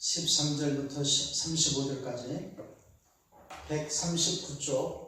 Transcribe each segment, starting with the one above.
13절부터 35절까지 139쪽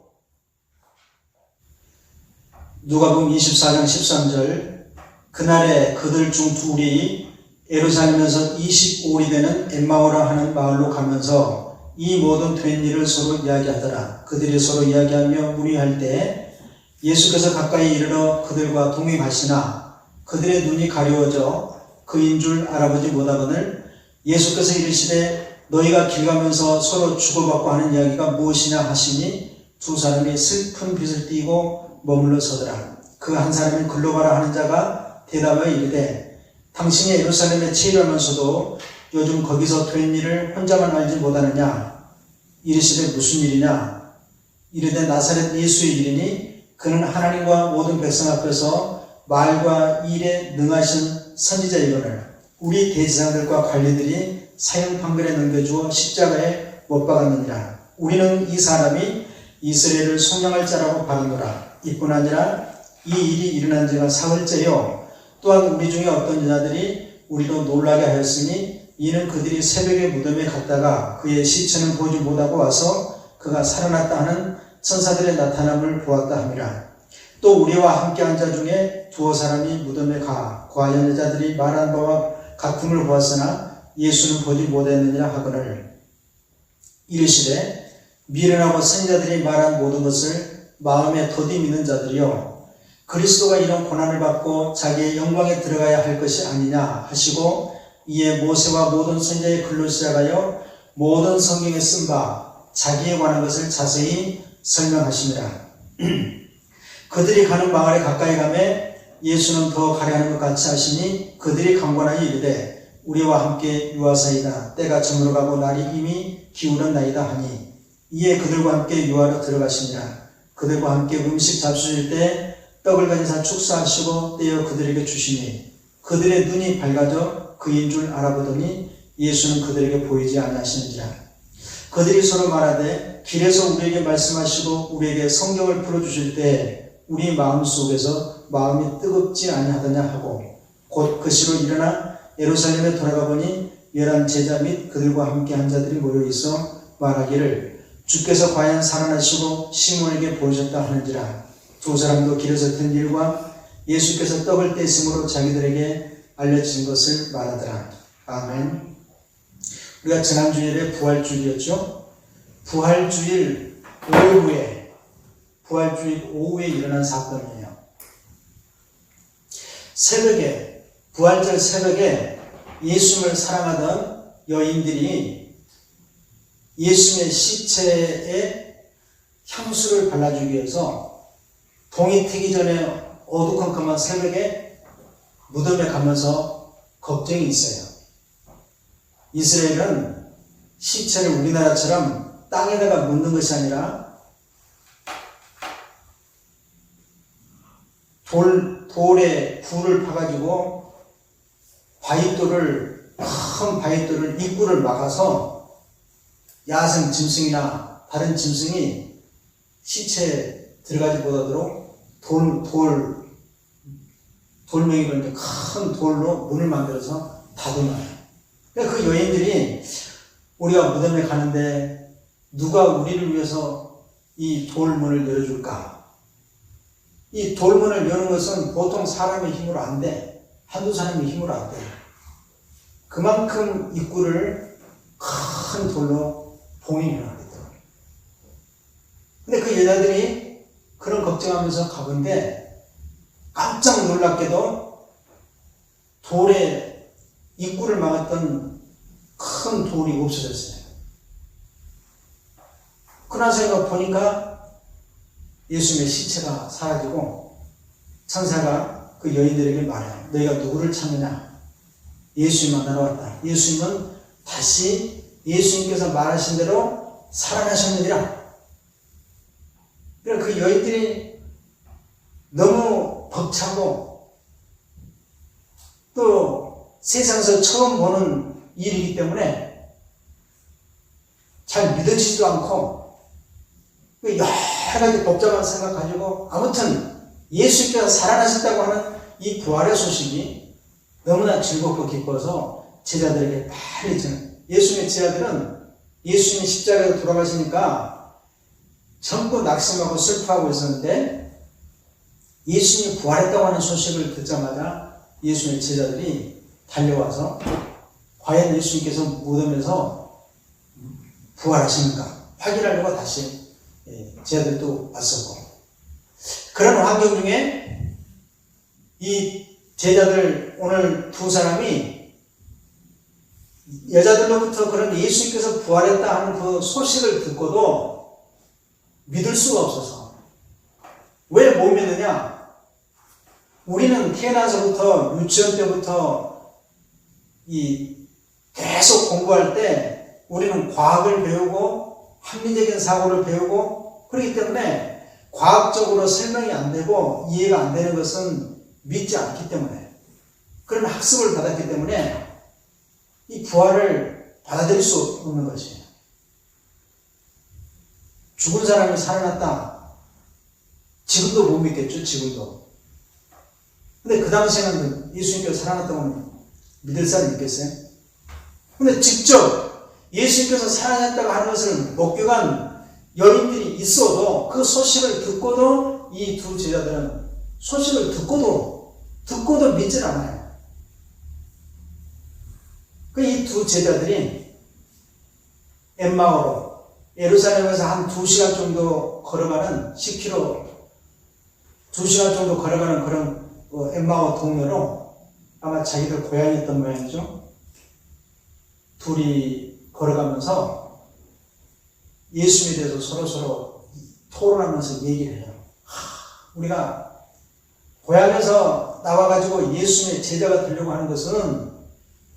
누가복음 24장 13절 그날에 그들 중 둘이 예루살렘에서 25일이 되는 엠마오라 하는 마을로 가면서 이 모든 된 일을 서로 이야기하더라. 그들이 서로 이야기하며 문의할 때 예수께서 가까이 이르러 그들과 동행하시나 그들의 눈이 가려워져 그인 줄 알아보지 못하거늘 예수께서 이르시되 너희가 길 가면서 서로 주고받고 하는 이야기가 무엇이냐 하시니 두 사람이 슬픈 빛을 띠고 머물러 서더라. 그 한 사람이 글로 가라 하는 자가 대답하여 이르되 당신이 예루살렘에 체류하면서도 요즘 거기서 된 일을 혼자만 알지 못하느냐? 이르시되 무슨 일이냐? 이르되 나사렛 예수의 일이니 그는 하나님과 모든 백성 앞에서 말과 일에 능하신 선지자이거늘 우리 대제사장들과 관리들이 사형 판결에 넘겨주어 십자가에 못 박았느니라. 우리는 이 사람이 이스라엘을 속량할 자라고 바라노라. 이뿐 아니라 이 일이 일어난 지가 사흘째요. 또한 우리 중에 어떤 여자들이 우리도 놀라게 하였으니 이는 그들이 새벽에 무덤에 갔다가 그의 시체는 보지 못하고 와서 그가 살아났다 하는 천사들의 나타남을 보았다 함이라. 또 우리와 함께한 자 중에 두어 사람이 무덤에 가 과연 여자들이 말한 바와 같음을 보았으나 예수는 보지 못했느니라 하거늘 이르시되 미련하고 선지자들이 말한 모든 것을 마음에 더디 믿는 자들이요 그리스도가 이런 고난을 받고 자기의 영광에 들어가야 할 것이 아니냐 하시고 이에 모세와 모든 선지자의 글로 시작하여 모든 성경에 쓴 바 자기에 관한 것을 자세히 설명하시니라. 그들이 가는 마을에 가까이 가매 예수는 더 가려하는 것 같이 하시니 그들이 강권하여 이르되 우리와 함께 유하사이다. 때가 저물어가고 날이 이미 기울었나이다 하니 이에 그들과 함께 유하로 들어가시니라. 그들과 함께 음식 잡수실 때 떡을 가지사 축사하시고 떼어 그들에게 주시니 그들의 눈이 밝아져 그인 줄 알아보더니 예수는 그들에게 보이지 아니하시는지라. 그들이 서로 말하되 길에서 우리에게 말씀하시고 우리에게 성경을 풀어주실 때 우리 마음속에서 마음이 뜨겁지 아니하더냐 하고 곧 그 시로 일어나 예루살렘에 돌아가 보니 11 제자 및 그들과 함께 한 자들이 모여있어 말하기를 주께서 과연 살아나시고 시몬에게 보이셨다 하는지라. 두 사람도 길에서 된 일과 예수께서 떡을 떼심으로 자기들에게 알려진 것을 말하더라. 아멘. 우리가 지난 주일에 부활주일이었죠. 부활주일 오후에 일어난 사건이에요. 새벽에, 부활절 새벽에 예수님을 사랑하던 여인들이 예수님의 시체에 향수를 발라주기 위해서 동이 트기 전에 어두컴컴한 새벽에 무덤에 가면서 걱정이 있어요. 이스라엘은 시체를 우리나라처럼 땅에다가 묻는 것이 아니라 돌에 굴을 파가지고 큰 바위돌을 입구를 막아서 야생 짐승이나 다른 짐승이 시체에 들어가지 못하도록 돌멩이로 이제 큰 돌로 문을 만들어서 닫아놔요. 그러니까 그 여인들이 우리가 무덤에 가는데 누가 우리를 위해서 이 돌문을 열어줄까? 이 돌문을 여는 것은 보통 사람의 힘으로 안 돼. 한두 사람의 힘으로 안 돼. 그만큼 입구를 큰 돌로 봉인해놨거든. 근데 그 여자들이 그런 걱정하면서 가본데 깜짝 놀랍게도 돌에 입구를 막았던 큰 돌이 없어졌어요. 그나저나 보니까 예수님의 시체가 사라지고 천사가 그 여인들에게 말해요. 너희가 누구를 찾느냐? 예수님 만나러 왔다. 예수님은 다시 예수님께서 말하신 대로 살아나셨느니라. 그 여인들이 너무 벅차고 또 세상에서 처음 보는 일이기 때문에 잘 믿어지지도 않고 여러 가지 복잡한 생각 가지고 아무튼 예수님께서 살아나셨다고 하는 이 부활의 소식이 너무나 즐겁고 기뻐서 제자들에게 빨리 예수님의 제자들은 예수님이 십자가에서 돌아가시니까 전부 낙심하고 슬퍼하고 있었는데 예수님이 부활했다고 하는 소식을 듣자마자 예수님의 제자들이 달려와서 과연 예수님께서 무덤에서 부활하십니까? 확인하려고 다시 제자들도 왔었고, 그런 환경 중에 이 제자들 오늘 두 사람이 여자들로부터 그런 예수님께서 부활했다 하는 그 소식을 듣고도 믿을 수가 없어서. 왜 못 믿느냐? 우리는 태어나서부터 유치원 때부터 계속 공부할 때 우리는 과학을 배우고 합리적인 사고를 배우고, 그렇기 때문에 과학적으로 설명이 안 되고 이해가 안 되는 것은 믿지 않기 때문에, 그런 학습을 받았기 때문에 이 부활을 받아들일 수 없는 것이에요. 죽은 사람이 살아났다. 지금도 못 믿겠죠, 지금도. 근데 그 당시에는 예수님께서 살아났다고 믿을 사람이 있겠어요? 근데 직접 예수님께서 살아났다고 하는 것을 목격한 여인들이 있어도 그 소식을 듣고도 이 두 제자들은 소식을 듣고도 믿질 않아요. 이 두 제자들이 엠마오로 예루살렘에서 한 2시간 정도 걸어가는 10km 2시간 정도 걸어가는 그런 엠마오 동네로, 아마 자기들 고향이었던 모양이죠. 둘이 걸어가면서 예수님에 대해서 서로 토론하면서 얘기를 해요. 우리가 고향에서 나와가지고 예수님의 제자가 되려고 하는 것은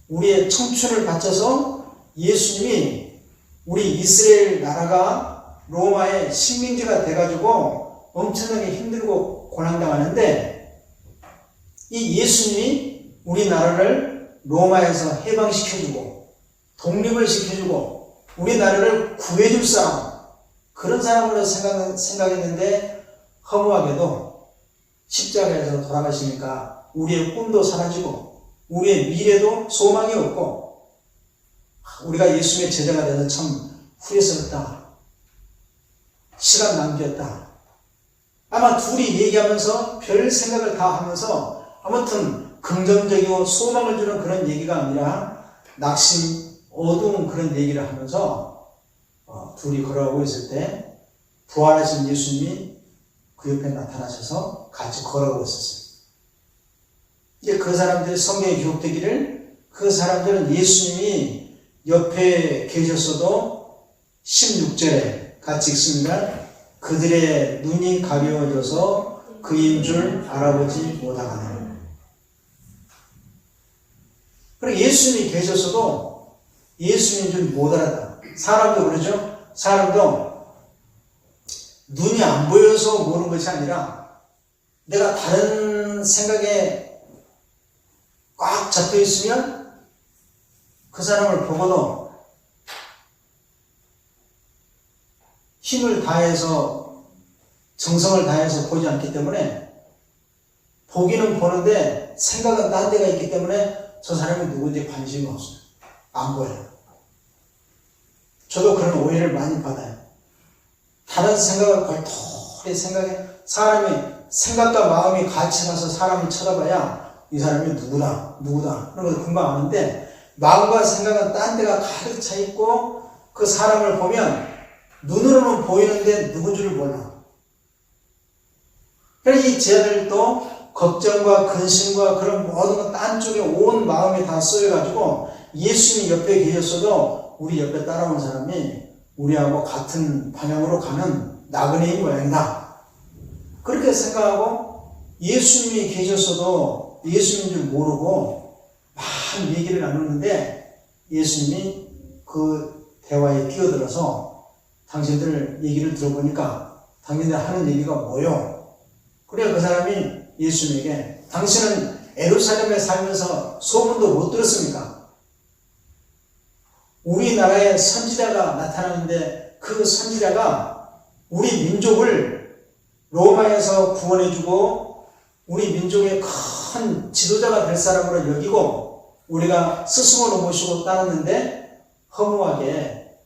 우리의 청춘을 바쳐서 예수님이 우리 이스라엘 나라가 로마의 식민지가 돼가지고 엄청나게 힘들고 고난당하는데, 이 예수님이 우리나라를 로마에서 해방시켜주고 독립을 시켜주고 우리나라를 구해줄 사람, 그런 사람으로 생각했는데 허무하게도 십자가에서 돌아가시니까 우리의 꿈도 사라지고 우리의 미래도 소망이 없고, 우리가 예수님의 제자가 돼서 참 후회스럽다, 시간 낭비였다. 아마 둘이 얘기하면서 별 생각을 다 하면서 아무튼 긍정적이고 소망을 주는 그런 얘기가 아니라 낙심, 어두운 그런 얘기를 하면서 둘이 걸어가고 있을 때 부활하신 예수님이 그 옆에 나타나셔서 같이 걸어가고 있었어요. 이제 그 사람들이 성경에 기록되기를, 그 사람들은 예수님이 옆에 계셨어도 16절에 같이 읽습니다. 그들의 눈이 가려워져서 그인 줄 알아보지 못하거늘. 그리고 예수님이 계셨어도 예수님인 줄 못 알았다. 사람도 그러죠. 사람도 눈이 안 보여서 모르는 것이 아니라 내가 다른 생각에 꽉 잡혀 있으면 그 사람을 보고도 힘을 다해서 정성을 다해서 보지 않기 때문에, 보기는 보는데 생각은 딴 데가 있기 때문에 저 사람이 누구인지 관심이 없어요. 안 보여요. 저도 그런 오해를 많이 받아요. 다른 생각을 골똘히 생각해, 사람이 생각과 마음이 같이 가서 사람을 쳐다봐야 이 사람이 누구다 그런 걸 금방 아는데, 마음과 생각은 딴 데가 가득 차 있고 그 사람을 보면 눈으로는 보이는데 누군 줄을 몰라. 그래서 이 제자들도 걱정과 근심과 그런 모든 것 딴 쪽에 온 마음이 다 쏘여가지고 예수님이 옆에 계셨어도 우리 옆에 따라온 사람이 우리하고 같은 방향으로 가는 나그네인 모양이다, 그렇게 생각하고 예수님이 계셨어도 예수님인 줄 모르고 많은 얘기를 나누는데, 예수님이 그 대화에 끼어들어서 당신들 얘기를 들어보니까 당신들 하는 얘기가 뭐요? 그래 그 사람이 예수님에게, 당신은 예루살렘에 살면서 소문도 못 들었습니까? 우리나라에 선지자가 나타나는데 그 선지자가 우리 민족을 로마에서 구원해주고 우리 민족의 큰 지도자가 될 사람으로 여기고 우리가 스승으로 모시고 따랐는데, 허무하게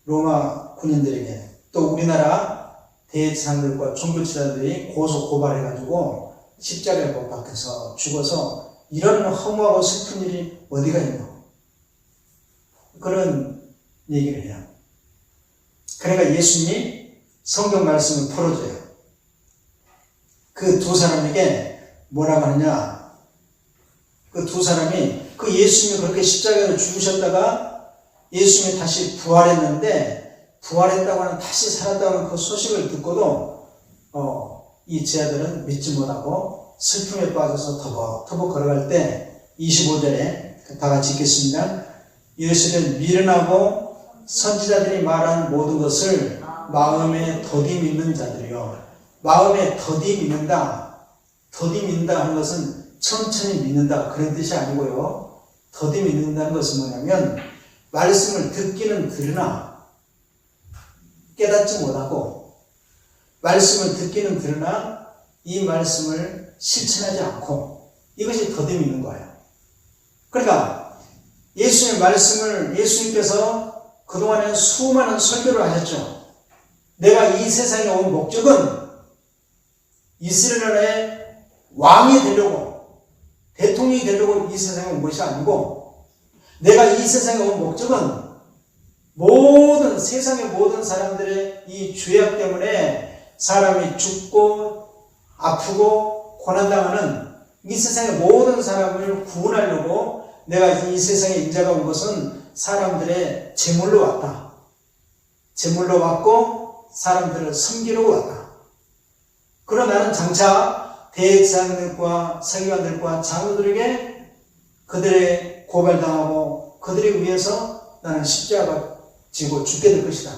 로마 군인들에게 또 우리나라 대제사장들과 종교지도자들이 고소 고발해가지고 십자가에 못 박혀서 죽어서 이런 허무하고 슬픈 일이 어디가 있노? 그런 얘기를 해요. 그러니까 예수님이 성경 말씀을 풀어줘요. 그 두 사람에게 뭐라고 하느냐? 그 두 사람이 그 예수님이 그렇게 십자가로 죽으셨다가 예수님이 다시 부활했는데 부활했다고 하는 다시 살았다고 하는 그 소식을 듣고도 이 제자들은 믿지 못하고 슬픔에 빠져서 터벅터벅 걸어갈 때 25절에 다 같이 읽겠습니다. 이르시되 미련하고 선지자들이 말한 모든 것을 마음에 더디 믿는 자들이요. 마음에 더디 믿는다. 더디 믿는다 하는 것은 천천히 믿는다 그런 뜻이 아니고요. 더디 믿는다는 것은 뭐냐면 말씀을 듣기는 들으나 깨닫지 못하고 말씀을 듣기는 들으나 이 말씀을 실천하지 않고 이것이 더디 믿는 거예요. 그러니까 예수님의 말씀을 예수님께서 그동안에 수많은 설교를 하셨죠. 내가 이 세상에 온 목적은 이스라엘 나라의 왕이 되려고 대통령이 되려고 이 세상에 온 것이 아니고 내가 이 세상에 온 목적은 모든 세상의 모든 사람들의 이 죄악 때문에 사람이 죽고 아프고 고난당하는 이 세상의 모든 사람을 구원하려고 내가 이 세상에 인자가 온 것은 사람들의 제물로 왔다. 제물로 왔고 사람들을 섬기려고 왔다. 그러나 나는 장차 대제사장들과 서기관들과 장로들에게 그들의 고발당하고 그들에 의해서 나는 십자가 지고 죽게 될 것이다.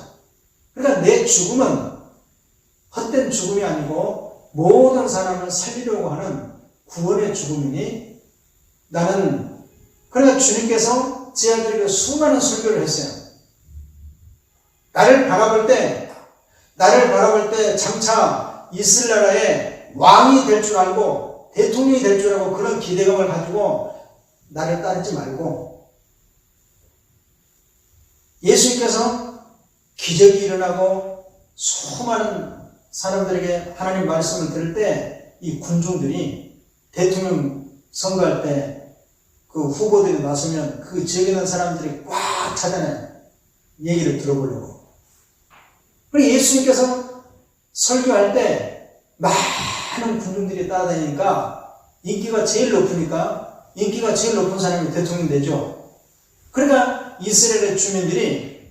그러니까 내 죽음은 헛된 죽음이 아니고 모든 사람을 살리려고 하는 구원의 죽음이니 나는 그러니까 주님께서 제자들에게 수많은 설교를 했어요. 나를 바라볼 때 장차 이스라엘 나라의 왕이 될 줄 알고 대통령이 될 줄 알고 그런 기대감을 가지고 나를 따르지 말고 예수님께서 기적이 일어나고 수많은 사람들에게 하나님 말씀을 들을 때 이 군중들이 대통령 선거할 때 그 후보들이 나서면 그 지역에 있는 사람들이 꽉 차잖아요. 얘기를 들어보려고. 그리고 예수님께서 설교할 때 많은 군중들이 따라다니니까 인기가 제일 높으니까 인기가 제일 높은 사람이 대통령이 되죠. 그러니까 이스라엘의 주민들이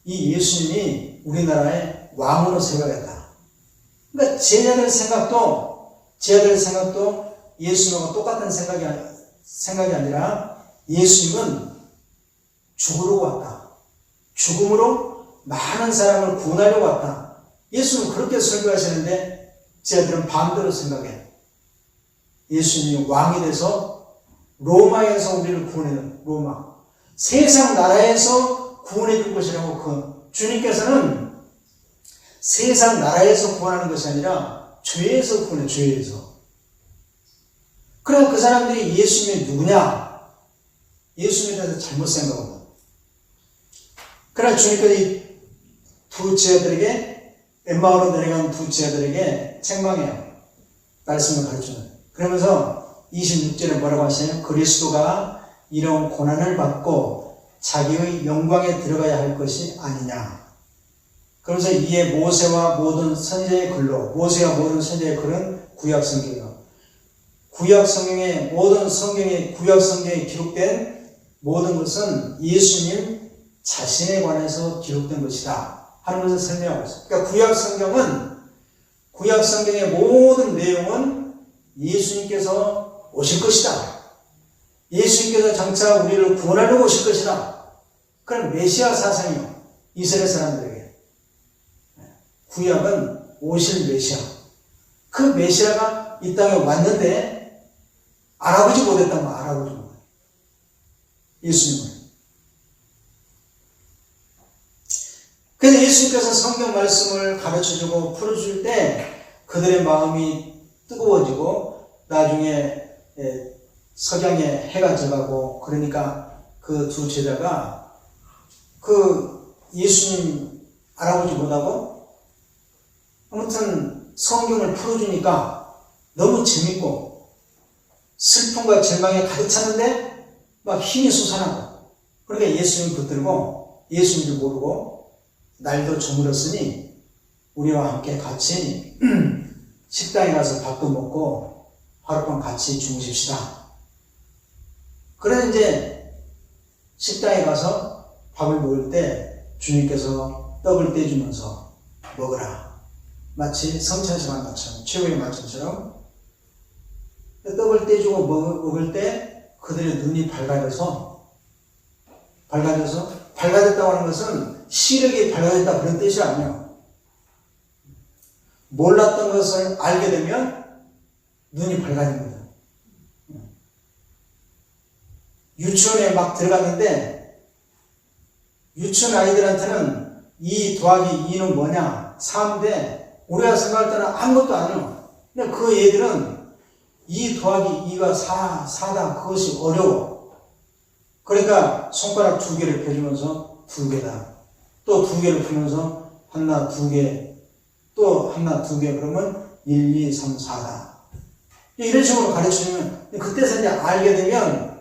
이 예수님이 우리나라의 왕으로 생각했다. 그러니까 제자들 생각도 예수님과 똑같은 생각이 아니라 예수님은 죽으려고 왔다. 죽음으로 많은 사람을 구원하려고 왔다. 예수님은 그렇게 설교하시는데 제자들은 반대로 생각해. 예수님이 왕이 돼서 로마에서 우리를 구원해는 로마. 세상 나라에서 구원해 줄 것이라고 주님께서는 세상 나라에서 구원하는 것이 아니라 죄에서 구원해, 죄에서. 그러나 그 사람들이 예수님이 누구냐? 예수님에 대해서 잘못 생각합니다. 그러나 주님께서 이 두 제자들에게 엠마오로 내려간 두 제자들에게 책망해요. 말씀을 가르치는. 그러면서 26절에 뭐라고 하시냐면 그리스도가 이런 고난을 받고 자기의 영광에 들어가야 할 것이 아니냐. 그러면서 이에 모세와 모든 선지자의 글로, 모세와 모든 선지자의 글은 구약 성경이요. 구약 성경의 모든 구약 성경에 기록된 모든 것은 예수님 자신에 관해서 기록된 것이다 하는 것을 설명하고 있습니다. 그러니까 구약 성경의 모든 내용은 예수님께서 오실 것이다. 예수님께서 장차 우리를 구원하려고 오실 것이다. 그런 메시아 사상이요. 이스라엘 사람들에게. 구약은 오실 메시아. 그 메시아가 이 땅에 왔는데 알아보지 못했단 말이야. 알아보지 못해. 예수님을. 그래서 예수님께서 성경 말씀을 가르쳐주고 풀어줄 때 그들의 마음이 뜨거워지고 나중에 석양에 해가 져가고 그러니까 그 두 제자가 그 예수님 알아보지 못하고 아무튼 성경을 풀어주니까 너무 재밌고 슬픔과 절망에 가득 찼는데 막 힘이 솟아나고, 그러니까 예수님 붙들고 예수인 줄 모르고 날도 저물었으니 우리와 함께 같이 식당에 가서 밥도 먹고 하룻밤 같이 주무십시다. 그래서 이제 식당에 가서 밥을 먹을 때 주님께서 떡을 떼주면서 먹으라. 마치 성찬식한 것처럼, 최후의 말씀처럼 떡을 떼주고 먹을 때 그들의 눈이 밝아졌다고 하는 것은 시력이 밝아졌다 그런 뜻이 아니에요. 몰랐던 것을 알게 되면 눈이 밝아집니다. 유치원에 막 들어갔는데 유치원 아이들한테는 2 더하기 2는 뭐냐? 4인데 우리가 생각할 때는 아무것도 아니에요. 근데 그 애들은 2 더하기 2가 4다. 그것이 어려워. 그러니까 손가락 2개를 펴주면서 2개다. 또 2개를 펴면서 하나 2개, 또 하나 2개, 그러면 1, 2, 3, 4다. 이런 식으로 가르쳐주면, 그때서 이제 알게 되면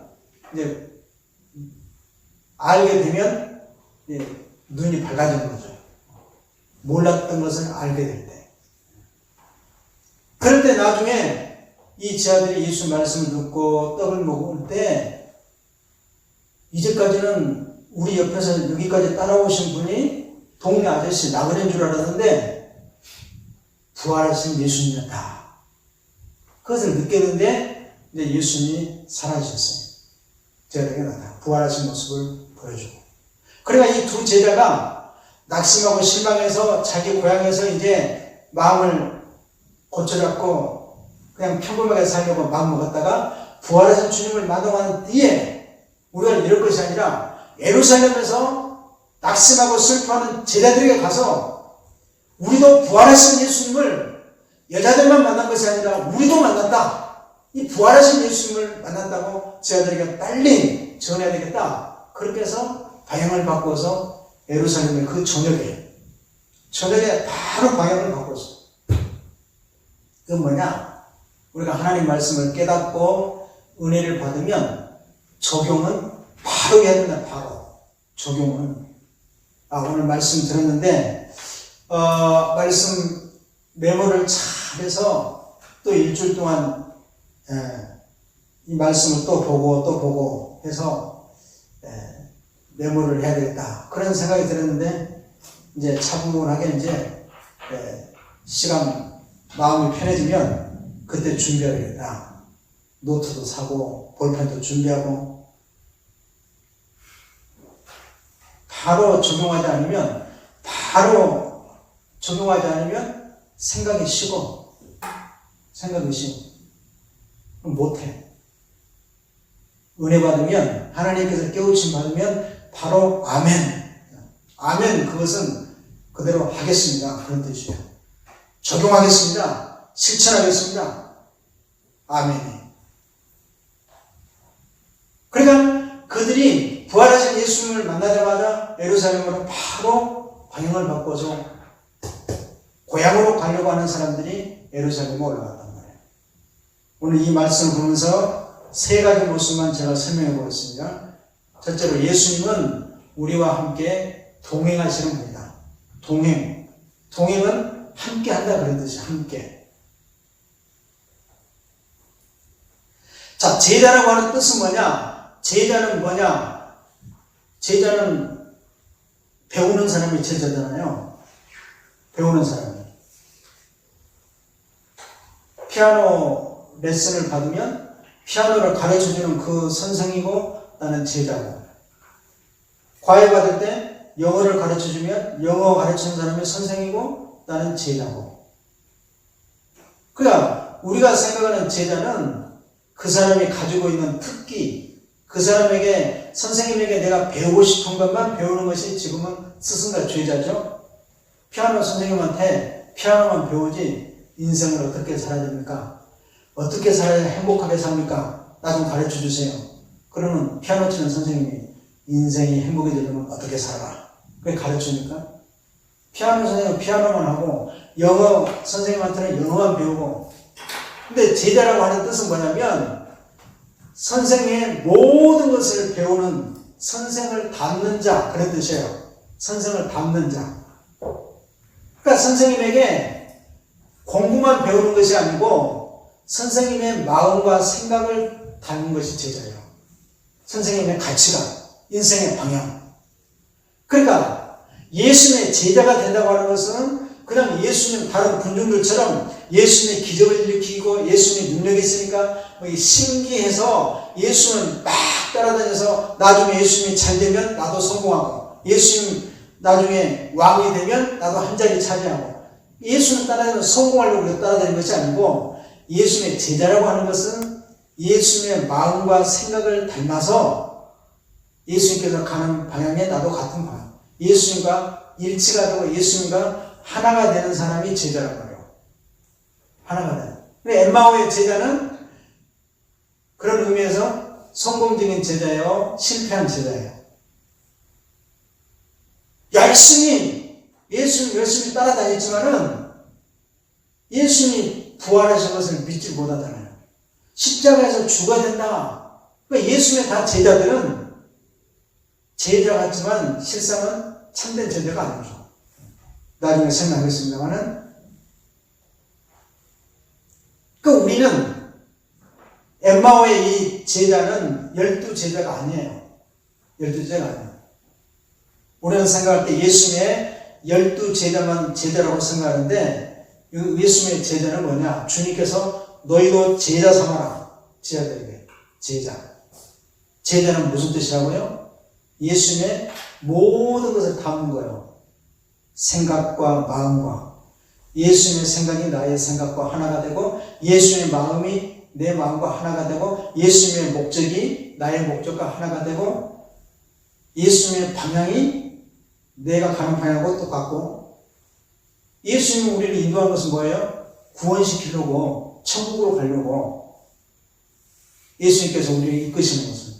눈이 밝아지는 거죠. 몰랐던 것을 알게 될 때. 그럴 때 나중에 이 제자들이 예수 말씀을 듣고 떡을 먹을 때, 이제까지는 우리 옆에서 여기까지 따라오신 분이 동네 아저씨 나그네인 줄 알았는데 부활하신 예수님이었다. 그것을 느꼈는데 이제 예수님이 사라지셨어요. 제자들에게 나타나 부활하신 모습을 보여주고. 그러니까 이 두 제자가 낙심하고 실망해서 자기 고향에서 이제 마음을 고쳐잡고 그냥 평범하게 살려고 마음 먹었다가 부활하신 주님을 만나는 뒤에 우리가 이럴 것이 아니라 예루살렘에서 낙심하고 슬퍼하는 제자들에게 가서 우리도 부활하신 예수님을 여자들만 만난 것이 아니라 우리도 만났다. 이 부활하신 예수님을 만났다고 제자들에게 빨리 전해야 되겠다. 그렇게 해서 방향을 바꿔서 예루살렘의 그 저녁에 바로 방향을 바꿨어. 그건 뭐냐? 우리가 하나님 말씀을 깨닫고 은혜를 받으면 적용은 바로 해야 된다. 바로 적용은. 오늘 말씀 들었는데 말씀 메모를 잘 해서 또 일주일 동안 이 말씀을 또 보고 해서 메모를 해야 되겠다. 그런 생각이 들었는데 이제 차분하게 이제 시간 마음이 편해지면 그때 준비해야겠다. 노트도 사고 볼펜도 준비하고. 바로 적용하지 않으면 생각이 식어. 그럼 못해. 은혜 받으면, 하나님께서 깨우침 받으면 바로 아멘. 그것은 그대로 하겠습니다. 그런 뜻이에요. 적용하겠습니다. 실천하겠습니다. 아멘이. 그러니까 그들이 부활하신 예수님을 만나자마자 예루살렘으로 바로 방향을 바꿔서 고향으로 가려고 하는 사람들이 예루살렘에 올라갔단 말이에요. 오늘 이 말씀을 보면서 3가지 모습만 제가 설명해 보겠습니다. 첫째로 예수님은 우리와 함께 동행하시는 분이다. 동행은 함께 한다 그런 뜻이에요. 함께. 자, 제자라고 하는 뜻은 뭐냐? 제자는 배우는 사람이 제자잖아요. 배우는 사람이. 피아노 레슨을 받으면 피아노를 가르쳐주는 그 선생이고 나는 제자고. 과외 받을 때 영어를 가르쳐주면 영어 가르치는 사람이 선생이고 나는 제자고. 그러니까 우리가 생각하는 제자는 그 사람이 가지고 있는 특기, 그 사람에게, 선생님에게 내가 배우고 싶은 것만 배우는 것이 지금은 스승과 제자죠. 피아노 선생님한테 피아노만 배우지 인생을 어떻게 살아야 됩니까? 어떻게 살아야 행복하게 삽니까? 나 좀 가르쳐 주세요. 그러면 피아노 치는 선생님이 인생이 행복해지려면 어떻게 살아라. 그게 가르치니까. 피아노 선생님은 피아노만 하고 영어 선생님한테는 영어만 배우고. 근데 제자라고 하는 뜻은 뭐냐면 선생의 모든 것을 배우는 선생을 닮는 자, 그런 뜻이에요. 선생을 닮는 자. 그러니까 선생님에게 공부만 배우는 것이 아니고 선생님의 마음과 생각을 닮는 것이 제자예요. 선생님의 가치관, 인생의 방향. 그러니까 예수님의 제자가 된다고 하는 것은 그냥 예수님 다른 군중들처럼 예수님의 기적을 일으키고 예수님의 능력이 있으니까 신기해서 예수는 막 따라다녀서 나중에 예수님이 잘 되면 나도 성공하고 예수님 나중에 왕이 되면 나도 한 자리 차지하고 예수는 따라다니면 성공하려고 따라다니는 것이 아니고 예수님의 제자라고 하는 것은 예수님의 마음과 생각을 닮아서 예수님께서 가는 방향에 나도 같은 방향. 예수님과 일치가 되고 예수님과 하나가 되는 사람이 제자라고 해요. 하나가 되는. 근데 엠마오의 제자는 그런 의미에서 성공적인 제자예요? 실패한 제자예요? 예수님 열심히 따라다녔지만은 예수님이 부활하신 것을 믿지 못하잖아요. 십자가에서 죽어야 된다. 그러니까 예수님의 다 제자들은 제자 같지만 실상은 참된 제자가 아니죠. 나중에 설명하겠습니다만은 우리는 엠마오의 이 제자는 12제자가 아니에요. 12제자가 아니에요. 우리는 생각할 때 예수님의 12제자만 제자라고 생각하는데 예수님의 제자는 뭐냐? 주님께서 너희도 제자 삼아라. 제자들에게. 제자. 제자는 무슨 뜻이라고요? 예수님의 모든 것을 담은 거예요. 생각과 마음과. 예수님의 생각이 나의 생각과 하나가 되고 예수님의 마음이 내 마음과 하나가 되고 예수님의 목적이 나의 목적과 하나가 되고 예수님의 방향이 내가 가는 방향하고 똑같고 예수님이 우리를 인도한 것은 뭐예요? 구원시키려고 천국으로 가려고 예수님께서 우리를 이끄시는 것은.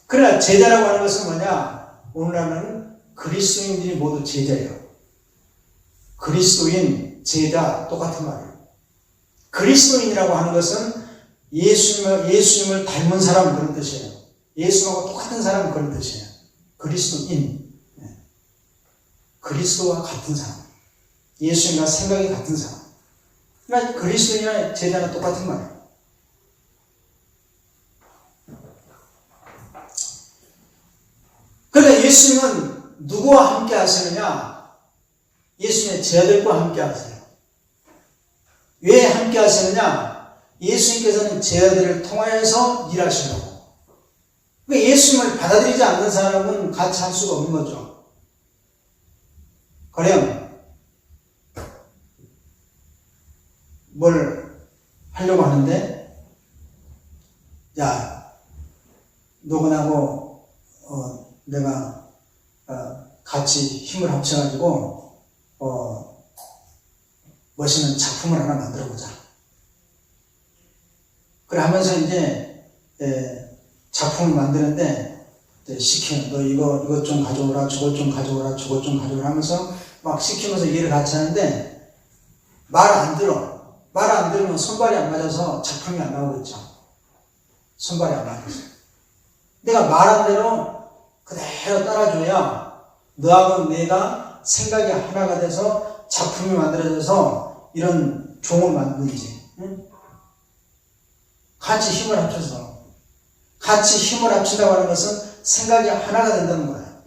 그러나 제자라고 하는 것은 뭐냐? 오늘날은 그리스도인들이 모두 제자예요. 그리스도인, 제자 똑같은 말이에요. 그리스도인이라고 하는 것은 예수님을 닮은 사람 그런 뜻이에요. 예수님하고 똑같은 사람 그런 뜻이에요. 그리스도인. 그리스도와 같은 사람. 예수님과 생각이 같은 사람. 그러니까 그리스도인이나 제자는 똑같은 말이에요. 그러니까 예수님은 누구와 함께 하시느냐? 예수님의 제자들과 함께 하세요. 왜 함께 하시느냐? 예수님께서는 제자들을 통하여서 일하시려고. 그러니까 예수님을 받아들이지 않는 사람은 같이 할 수가 없는 거죠. 가령 뭘 하려고 하는데 야, 너하고 내가 같이 힘을 합쳐가지고 멋있는 작품을 하나 만들어보자. 그래 하면서 이제 작품을 만드는데 시키는 너 이것 좀 가져오라, 저것 좀 가져오라, 저것 좀 가져오라 하면서 막 시키면서 일을 같이 하는데 말 안 들어. 말 안 들으면 손발이 안 맞아서 작품이 안 나오겠죠. 손발이 안 맞아서. 내가 말한 대로 그대로 따라줘야 너하고 내가 생각이 하나가 돼서 작품이 만들어져서 이런 종을 만들지. 응? 같이 힘을 합쳐서. 같이 힘을 합친다고 하는 것은 생각이 하나가 된다는 거예요.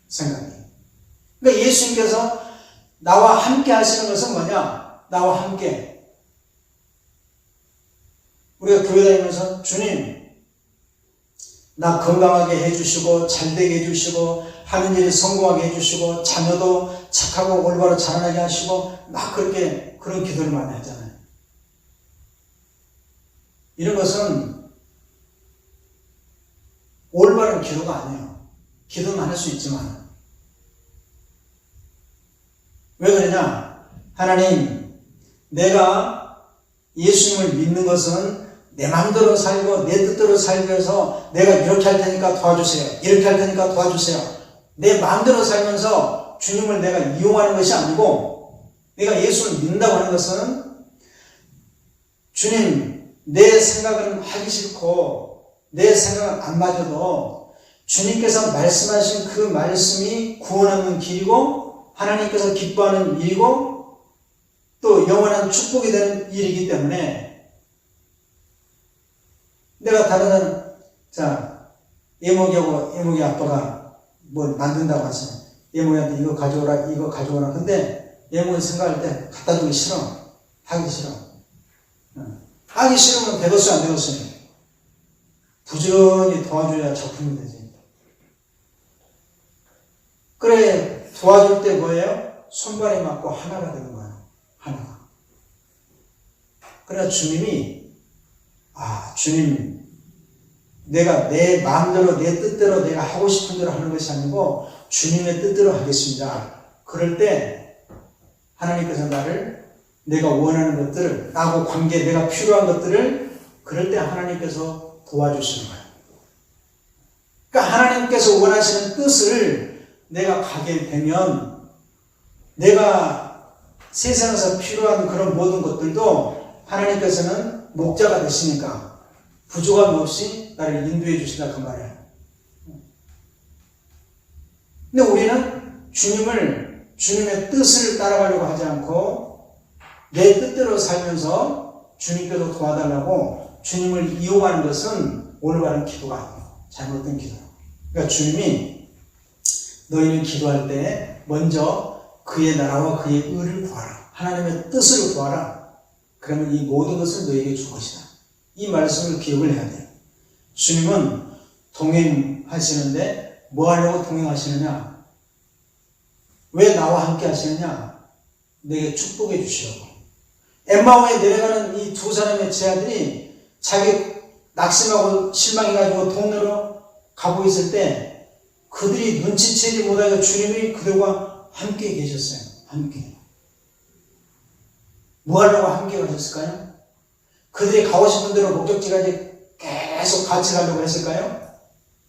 생각이. 그러니까 예수님께서 나와 함께 하시는 것은 뭐냐? 나와 함께. 우리가 교회 다니면서 주님, 나 건강하게 해주시고 잘되게 해주시고 하는 일이 성공하게 해주시고 자녀도 착하고 올바로 자라나게 하시고 막 그렇게 그런 기도를 많이 하잖아요. 이런 것은 올바른 기도가 아니에요. 기도는 할 수 있지만 왜 그러냐? 하나님, 내가 예수님을 믿는 것은 내 마음대로 살고 내 뜻대로 살기 위해서 내가 이렇게 할 테니까 도와주세요. 이렇게 할 테니까 도와주세요. 내 마음대로 살면서 주님을 내가 이용하는 것이 아니고, 내가 예수를 믿는다고 하는 것은 주님, 내 생각은 하기 싫고 내 생각은 안 맞아도 주님께서 말씀하신 그 말씀이 구원하는 길이고 하나님께서 기뻐하는 일이고 또 영원한 축복이 되는 일이기 때문에, 내가 다른 사람, 예목이 아빠가 뭘 만든다고 하시네. 예목이한테 이거 가져오라, 이거 가져오라. 근데 예목이 생각할 때 갖다 주기 싫어. 하기 싫어. 하기 싫으면 되겠어요, 안 되겠어요? 부지런히 도와줘야 작품이 되지. 그래, 도와줄 때 뭐예요? 손발이 맞고 하나가 되는 거예요. 하나가. 그래야 주님이, 주님, 내가 내 마음대로 내 뜻대로 내가 하고 싶은 대로 하는 것이 아니고 주님의 뜻대로 하겠습니다. 그럴 때 하나님께서 나를, 내가 원하는 것들을, 나하고 관계, 내가 필요한 것들을, 그럴 때 하나님께서 도와주시는 거예요. 그러니까 하나님께서 원하시는 뜻을 내가 가게 되면 내가 세상에서 필요한 그런 모든 것들도 하나님께서는 목자가 되시니까 부족함 없이 나를 인도해 주신다, 그 말이에요. 근데 우리는 주님의 뜻을 따라가려고 하지 않고 내 뜻대로 살면서 주님께서 도와달라고 주님을 이용하는 것은 올바른 기도가 아니에요. 잘못된 기도. 그러니까 주님이 너희는 기도할 때 먼저 그의 나라와 그의 의를 구하라. 하나님의 뜻을 구하라. 그러면 이 모든 것을 너희에게 줄 것이다. 이 말씀을 기억을 해야 돼요. 주님은 동행하시는데 뭐 하려고 동행하시느냐? 왜 나와 함께 하시느냐? 내게 축복해 주시려고. 엠마오에 내려가는 이 두 사람의 제자들이 자기 낙심하고 실망해가지고 동네로 가고 있을 때 그들이 눈치채지 못하고 주님이 그들과 함께 계셨어요. 함께. 뭐 하려고 함께 가셨을까요? 그들이 가고 싶은 대로 목적지까지 계속 같이 가려고 했을까요?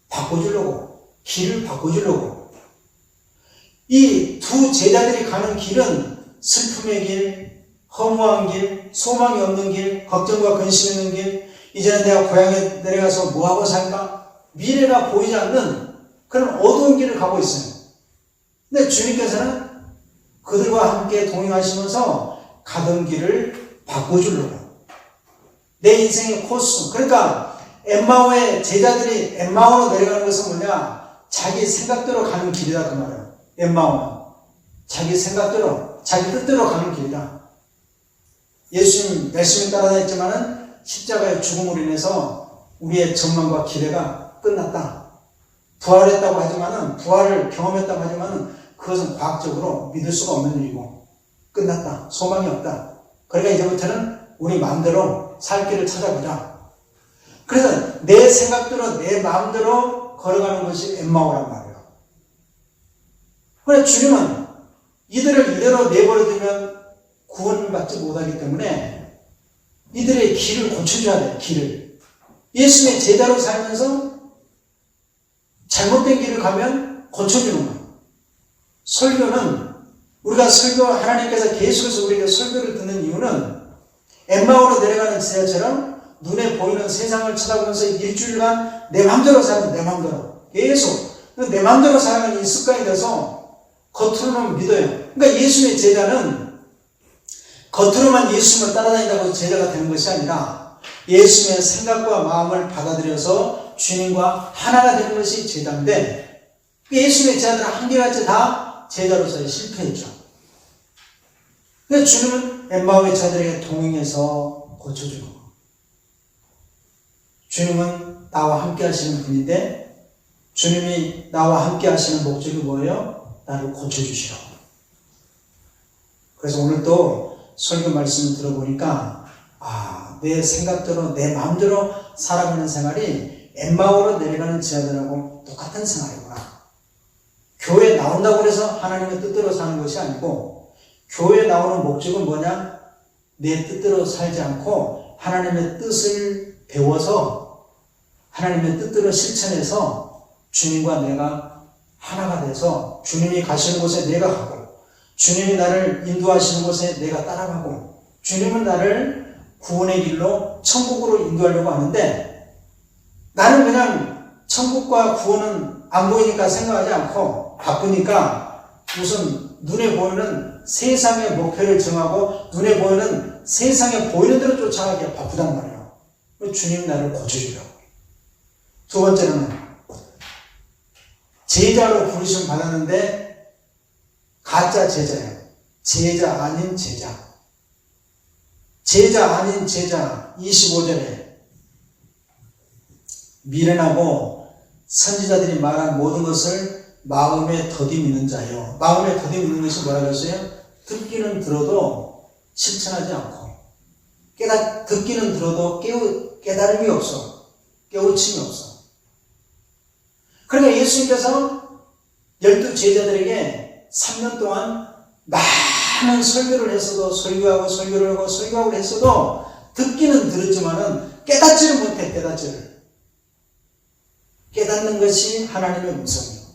바꿔주려고. 길을 바꿔주려고. 이 두 제자들이 가는 길은 슬픔의 길, 허무한 길, 소망이 없는 길, 걱정과 근심 있는 길, 이제는 내가 고향에 내려가서 뭐하고 살까? 미래가 보이지 않는 그런 어두운 길을 가고 있어요. 근데 주님께서는 그들과 함께 동행하시면서 가던 길을 바꿔주려고. 내 인생의 코스. 그러니까 엠마오의 제자들이 엠마오로 내려가는 것은 뭐냐? 자기 생각대로 가는 길이다, 그 말이에요. 엠마오는 자기 생각대로, 자기 뜻대로 가는 길이다. 예수님 열심히 따라다녔지만은 십자가의 죽음으로 인해서 우리의 전망과 기대가 끝났다. 부활했다고 하지만은, 부활을 경험했다고 하지만은 그것은 과학적으로 믿을 수가 없는 일이고 끝났다. 소망이 없다. 그러니까 이제부터는 우리 마음대로 살 길을 찾아보자. 그래서 내 생각대로 내 마음대로 걸어가는 것이 엠마오란 말이에요. 그래 주님은 이들을 이대로 내버려두면 구원을 받지 못하기 때문에 이들의 길을 고쳐줘야 돼요. 길을. 예수님의 제자로 살면서 잘못된 길을 가면 고쳐주는 거예요. 설교는 우리가 하나님께서 계속해서 우리에게 설교를 듣는 이유는 엠마오로 내려가는 제자처럼 눈에 보이는 세상을 쳐다보면서 일주일간 내 마음대로 살고 내 마음대로 계속 내 마음대로 살아가는 이 습관이 돼서 겉으로만 믿어요. 그러니까 예수님의 제자는 겉으로만 예수님을 따라다닌다고 제자가 되는 것이 아니라 예수님의 생각과 마음을 받아들여서 주님과 하나가 되는 것이 제자인데, 예수님의 제자들은 한결같이 다 제자로서의 실패했죠. 그래서 주님은 엠마오의 제자들에게 동행해서 고쳐주는 거예요. 주님은 나와 함께 하시는 분인데, 주님이 나와 함께 하시는 목적이 뭐예요? 나를 고쳐주시라고. 그래서 오늘 또 설교 말씀을 들어보니까 내 생각대로 내 마음대로 살아가는 생활이 엠마오로 내려가는 제자들하고 똑같은 생활이구나. 교회에 나온다고 해서 하나님의 뜻대로 사는 것이 아니고, 교회에 나오는 목적은 뭐냐? 내 뜻대로 살지 않고 하나님의 뜻을 배워서 하나님의 뜻대로 실천해서 주님과 내가 하나가 돼서 주님이 가시는 곳에 내가 가고 주님이 나를 인도하시는 곳에 내가 따라가고 주님은 나를 구원의 길로 천국으로 인도하려고 하는데 나는 그냥 천국과 구원은 안 보이니까 생각하지 않고 바쁘니까 무슨 눈에 보이는 세상의 목표를 정하고 눈에 보이는 세상에 보이는 대로 쫓아가기에 바쁘단 말이에요. 주님 나를 고쳐주려고. 두 번째로는 제자로 부르심 받았는데 가짜 제자예요. 제자 아닌 제자. 제자 아닌 제자. 25절에 미련하고 선지자들이 말한 모든 것을 마음에 더디 믿는 자예요. 마음에 더디 믿는 것이 뭐라고 했어요? 듣기는 들어도 실천하지 않고 듣기는 들어도 깨달음이 없어. 깨우침이 없어. 그러니까 예수님께서 12 제자들에게 3년 동안 많은 설교를 했어도 설교를 했어도 듣기는 들었지만은 깨닫지를 못해. 깨닫는 것이 하나님의 음성이에요.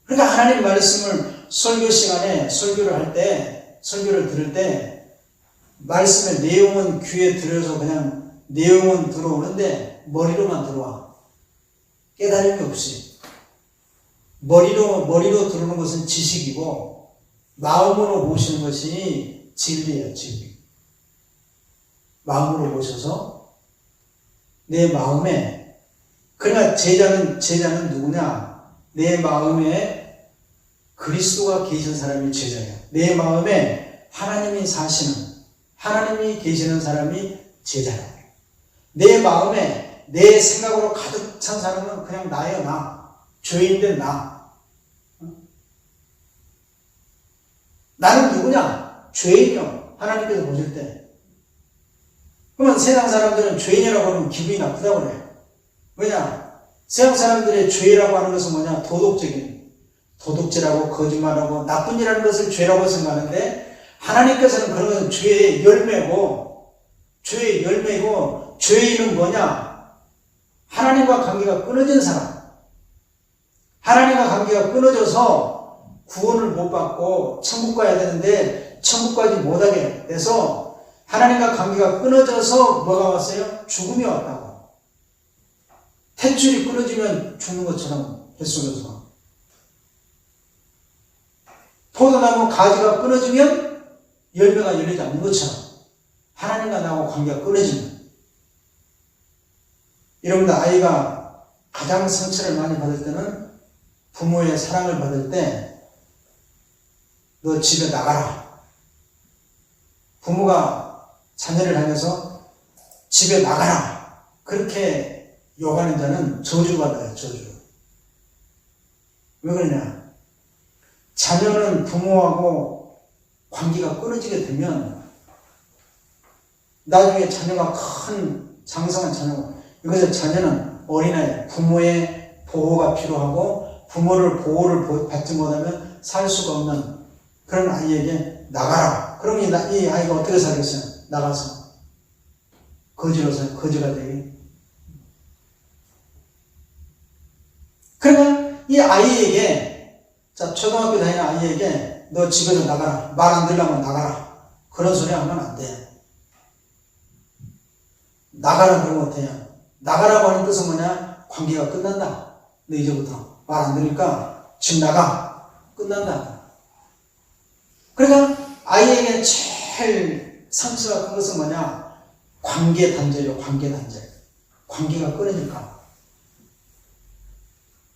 그러니까 하나님 말씀을 설교 시간에 설교를 들을 때 말씀의 내용은 귀에 들어서 그냥 내용은 들어오는데 머리로만 들어와. 깨달음이 없이. 머리로 들어오는 것은 지식이고 마음으로 모시는 것이 진리예요. 진리. 마음으로 모셔서 내 마음에 그러니까 제자는 누구냐? 내 마음에 그리스도가 계신 사람이 제자예요. 내 마음에 하나님이 계시는 사람이 제자예요. 내 마음에 내 생각으로 가득 찬 사람은 그냥 나예요. 나. 죄인된 나. 나는 누구냐? 죄인이요. 하나님께서 보실 때. 그러면 세상 사람들은 죄인이라고 하면 기분이 나쁘다고 그래요. 왜냐? 세상 사람들의 죄라고 하는 것은 뭐냐? 도둑질하고 거짓말하고 나쁜 일하는 것을 죄라고 생각하는데 하나님께서는 그런 것은 죄의 열매고 죄인은 뭐냐? 하나님과 관계가 끊어진 사람. 하나님과 관계가 끊어져서 구원을 못 받고 천국 가야 되는데 천국 가지 못하게 돼서 하나님과 관계가 끊어져서 뭐가 왔어요? 죽음이 왔다고. 탯줄이 끊어지면 죽는 것처럼 뱃속에서. 포도나무 가지가 끊어지면 열매가 열리지 않는 것처럼 하나님과 나하고 관계가 끊어지면. 여러분들 아이가 가장 상처를 많이 받을 때는 부모의 사랑을 받을 때 너 집에 나가라. 부모가 자녀를 향해서 집에 나가라. 그렇게 욕하는 자는 저주를 받아요. 저주. 왜 그러냐? 자녀는 부모하고 관계가 끊어지게 되면 나중에 자녀가 큰 장성한 자녀고 이것을 자녀는 어린아이, 부모의 보호가 필요하고 부모를 보호를 받지 못하면 살 수가 없는 그런 아이에게 나가라. 그러면 이 아이가 어떻게 살겠어요? 나가서 거지가 되게. 그러면 이 아이에게 초등학교 다니는 아이에게 너 집에서 나가라. 말 안 들으려면 나가라. 그런 소리 하면 안 돼. 나가라 그러면 어때요? 나가라고 하는 뜻은 뭐냐? 관계가 끝난다. 너 이제부터 말 안 들으니까 집 나가. 끝난다. 그러니까 아이에게 제일 상처가 큰 것은 뭐냐? 관계 단절이요. 관계가 끊어지니까.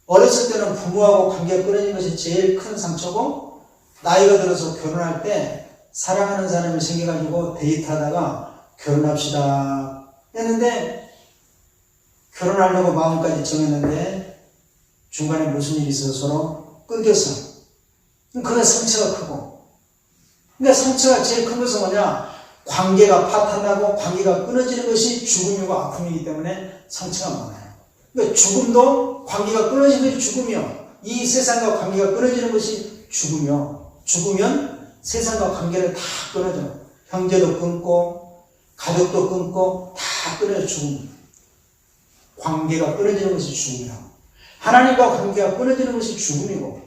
어렸을 때는 부모하고 관계가 끊어진 것이 제일 큰 상처고 나이가 들어서 결혼할 때 사랑하는 사람이 생겨가지고 데이트하다가 결혼합시다 했는데 결혼하려고 마음까지 정했는데 중간에 무슨 일이 있어서 서로 끊겼어. 그게 상처가 크고. 그러니까 상처가 제일 큰 것은 뭐냐? 관계가 파탄나고 관계가 끊어지는 것이 죽음이고 아픔이기 때문에 상처가 많아요. 그러니까 죽음도 관계가 끊어지는 것이 죽음이요. 이 세상과 관계가 끊어지는 것이 죽음이요. 죽으면 세상과 관계를 다 끊어져. 형제도 끊고 가족도 끊고 다 다 끊어져 죽음. 관계가 끊어지는 것이 죽음이라고. 하나님과 관계가 끊어지는 것이 죽음이고,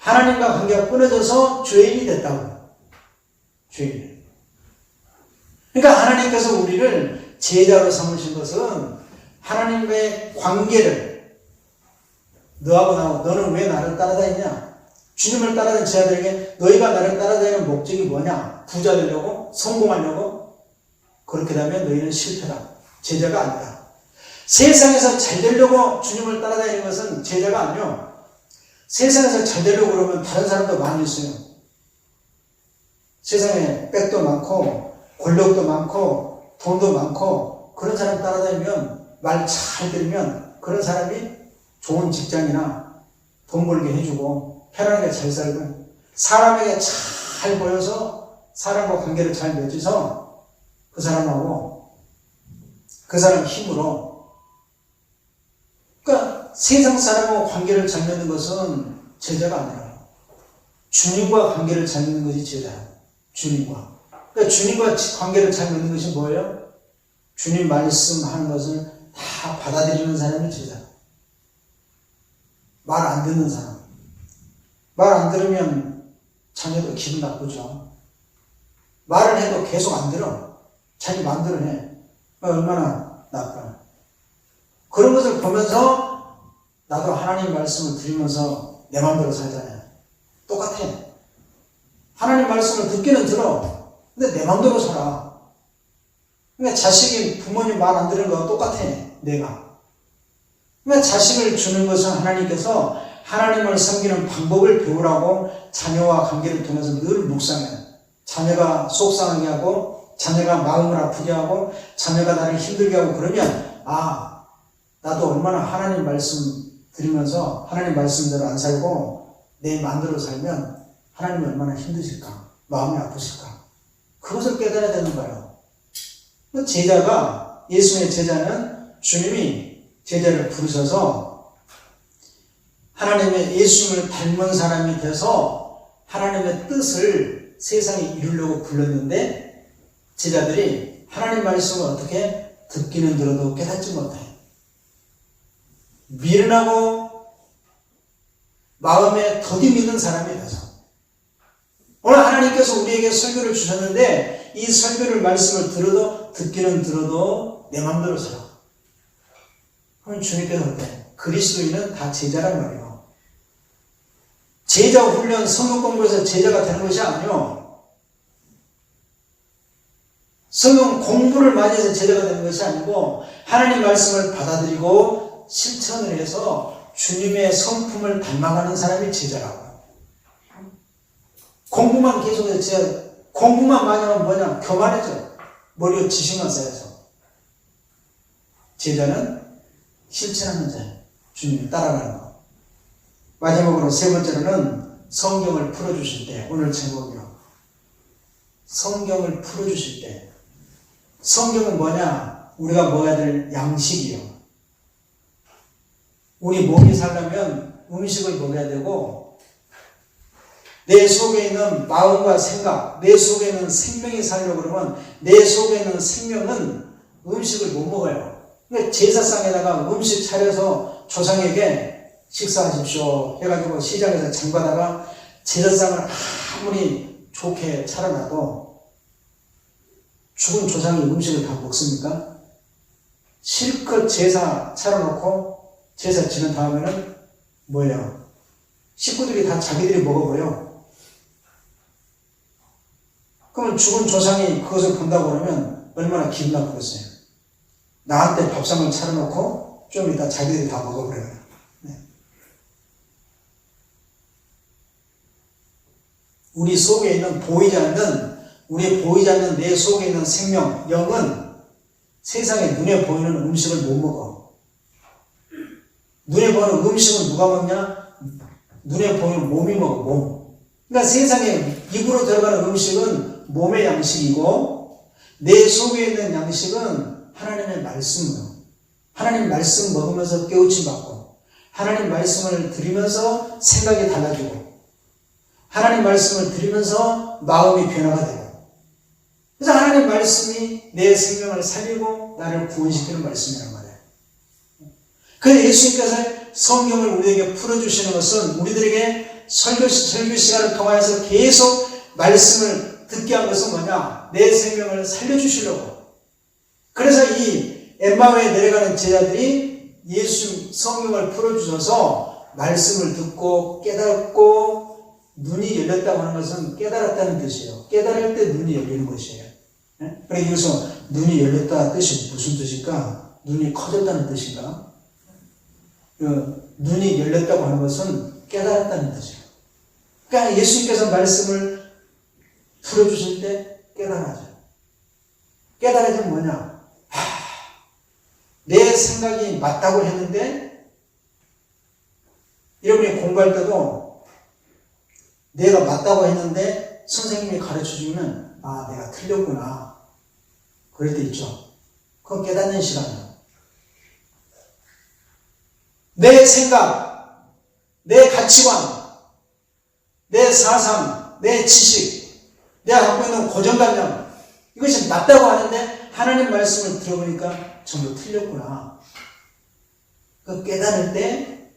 하나님과 관계가 끊어져서 죄인이 됐다고. 죄인. 그러니까 하나님께서 우리를 제자로 삼으신 것은 하나님과의 관계를, 너하고 나하고, 너는 왜 나를 따라다니냐? 주님을 따라다니는 제자들에게 너희가 나를 따라다니는 목적이 뭐냐? 부자 되려고? 성공하려고? 그렇게 되면 너희는 실패다. 제자가 아니다. 세상에서 잘 되려고 주님을 따라다니는 것은 제자가 아니요. 세상에서 잘 되려고 그러면 다른 사람도 많이 있어요. 세상에 백도 많고 권력도 많고 돈도 많고 그런 사람 따라다니면, 말 잘 들으면 그런 사람이 좋은 직장이나 돈 벌게 해주고 편하게 잘 살고 사람에게 잘 보여서 사람과 관계를 잘 맺어서 그 사람하고 그 사람 힘으로, 그러니까 세상 사람하고 관계를 잘 맺는 것은 제자가 아니라 주님과 관계를 잘 맺는 것이 제자예요. 주님과. 그러니까 주님과 관계를 잘 맺는 것이 뭐예요? 주님 말씀하는 것을 다 받아들이는 사람이 제자. 말 안 듣는 사람. 말 안 들으면 자녀도 기분 나쁘죠. 말을 해도 계속 안 들어. 자기 마음대로 해. 얼마나 나빠. 그런 것을 보면서 나도 하나님 말씀을 들으면서 내 마음대로 살잖아요. 똑같아. 하나님 말씀을 듣기는 들어. 근데 내 마음대로 살아. 그러니까 자식이 부모님 말 안 들은 거와 똑같아. 내가. 그러니까 자식을 주는 것은 하나님께서 하나님을 섬기는 방법을 배우라고 자녀와 관계를 통해서 늘 묵상해요. 자녀가 속상하게 하고 자녀가 마음을 아프게 하고 자녀가 나를 힘들게 하고 그러면, 아, 나도 얼마나 하나님 말씀 들으면서 하나님 말씀대로 안 살고 내 마음대로 살면 하나님이 얼마나 힘드실까, 마음이 아프실까, 그것을 깨달아야 되는 거예요. 제자가, 예수의 제자는 주님이 제자를 부르셔서 하나님의 예수님을 닮은 사람이 돼서 하나님의 뜻을 세상에 이루려고 불렀는데, 제자들이 하나님 말씀을 어떻게 듣기는 들어도 깨닫지 못해. 미련하고 마음에 더디 믿는 사람이 돼서, 오늘 하나님께서 우리에게 설교를 주셨는데 이 설교를 말씀을 들어도 듣기는 들어도 내 마음대로 살아. 그럼 주님께서 어때? 그리스도인은 다 제자란 말이에요. 제자 훈련, 성경 공부해서 제자가 되는 것이 아니요. 성경 공부를 많이 해서 제자가 되는 것이 아니고 하나님 말씀을 받아들이고 실천을 해서 주님의 성품을 닮아가는 사람이 제자라고. 공부만 계속해서 제자, 공부만 많이 하면 뭐냐? 교만해져. 머리에 지식만 쌓여서. 제자는 실천하는 자예요. 주님을 따라가는 거. 마지막으로 세 번째로는 성경을 풀어주실 때, 오늘 제목이요. 성경을 풀어주실 때. 성경은 뭐냐? 우리가 먹어야 될 양식이요. 우리 몸이 살려면 음식을 먹어야 되고, 내 속에 있는 마음과 생각, 내 속에 있는 생명이 살려고 그러면 내 속에 있는 생명은 음식을 못 먹어요. 그러니까 제사상에다가 음식 차려서 조상에게 식사하십시오 해가지고 시장에서 장 봐다가 제사상을 아무리 좋게 차려놔도 죽은 조상이 음식을 다 먹습니까? 실컷 제사 차려놓고 제사 지는 다음에는 뭐예요? 식구들이 다 자기들이 먹어버려. 그러면 죽은 조상이 그것을 본다고 그러면 얼마나 기분 나쁘겠어요. 나한테 밥상을 차려놓고 좀 이따 자기들이 다 먹어버려요. 네. 우리 속에 있는 보이지 않는 내 속에 있는 생명, 영은 세상에 눈에 보이는 음식을 못 먹어. 눈에 보이는 음식은 누가 먹냐? 눈에 보이는 몸이 먹어, 몸. 그러니까 세상에 입으로 들어가는 음식은 몸의 양식이고 내 속에 있는 양식은 하나님의 말씀이에요. 하나님 말씀 먹으면서 깨우침 받고 하나님 말씀을 들으면서 생각이 달라지고 하나님 말씀을 들으면서 마음이 변화가 되고, 그래서 하나님 하나님 말씀이 내 생명을 살리고 나를 구원시키는 말씀이란 말이에요. 그래서 예수님께서 성경을 우리에게 풀어주시는 것은 우리들에게 설교 시간을 통하여서 계속 말씀을 듣게 한 것은 뭐냐? 내 생명을 살려주시려고. 그래서 이 엠마오에 내려가는 제자들이 예수 성경을 풀어주셔서 말씀을 듣고 깨닫고 눈이 열렸다고 하는 것은 깨달았다는 뜻이에요. 깨달을 때 눈이 열리는 것이에요. 그래서 여기서 눈이 열렸다 뜻이 무슨 뜻일까? 눈이 커졌다는 뜻인가? 눈이 열렸다고 하는 것은 깨달았다는 뜻이에요. 그러니까 예수님께서 말씀을 풀어주실 때 깨달아져. 깨달아지면 뭐냐? 내 생각이 맞다고 했는데, 여러분이 공부할 때도 내가 맞다고 했는데 선생님이 가르쳐주면 내가 틀렸구나. 그럴 때 있죠. 그건 깨닫는 시간이에요. 내 생각, 내 가치관, 내 사상, 내 지식, 내가 갖고 있는 고정관념, 이것이 맞다고 하는데 하나님 말씀을 들어보니까 전부 틀렸구나. 그 깨달을 때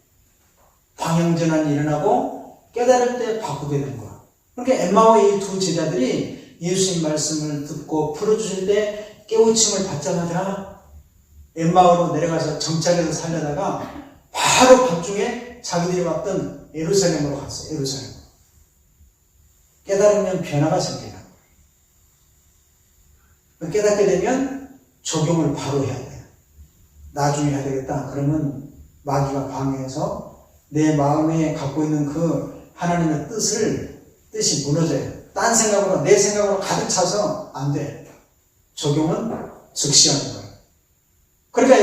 방향전환이 일어나고 깨달을 때 바꾸게 된 거야. 그러니까 엠마오의 이 두 제자들이 예수님 말씀을 듣고 풀어주실 때 깨우침을 받자마자 엠마오로 내려가서 정착해서 살려다가 바로 밤중에 자기들이 왔던 예루살렘으로 갔어요. 예루살렘. 깨달으면 변화가 생겨요. 깨닫게 되면 적용을 바로 해야 돼요. 나중에 해야 되겠다. 그러면 마귀가 방해해서 내 마음에 갖고 있는 그 하나님의 뜻이 무너져요. 딴 생각으로, 내 생각으로 가득 차서 안 돼. 적용은 즉시 하는 거예요. 그러니까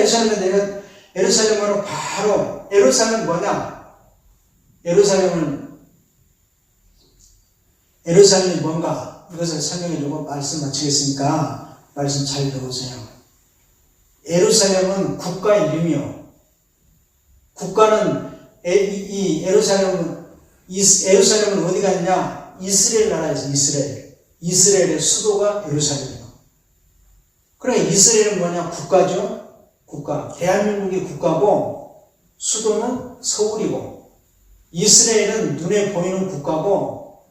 예루살렘으로 바로, 예루살렘 뭐냐? 예루살렘이 뭔가? 이것을 설명해주고 말씀 마치겠으니까 말씀 잘 들어보세요. 예루살렘은 국가의 이름이요. 국가는 예루살렘은 어디가 있냐? 이스라엘 나라에서 이스라엘의 수도가 예루살렘이에요. 그러니까 이스라엘은 뭐냐? 국가죠. 국가. 대한민국이 국가고 수도는 서울이고 이스라엘은 눈에 보이는 국가고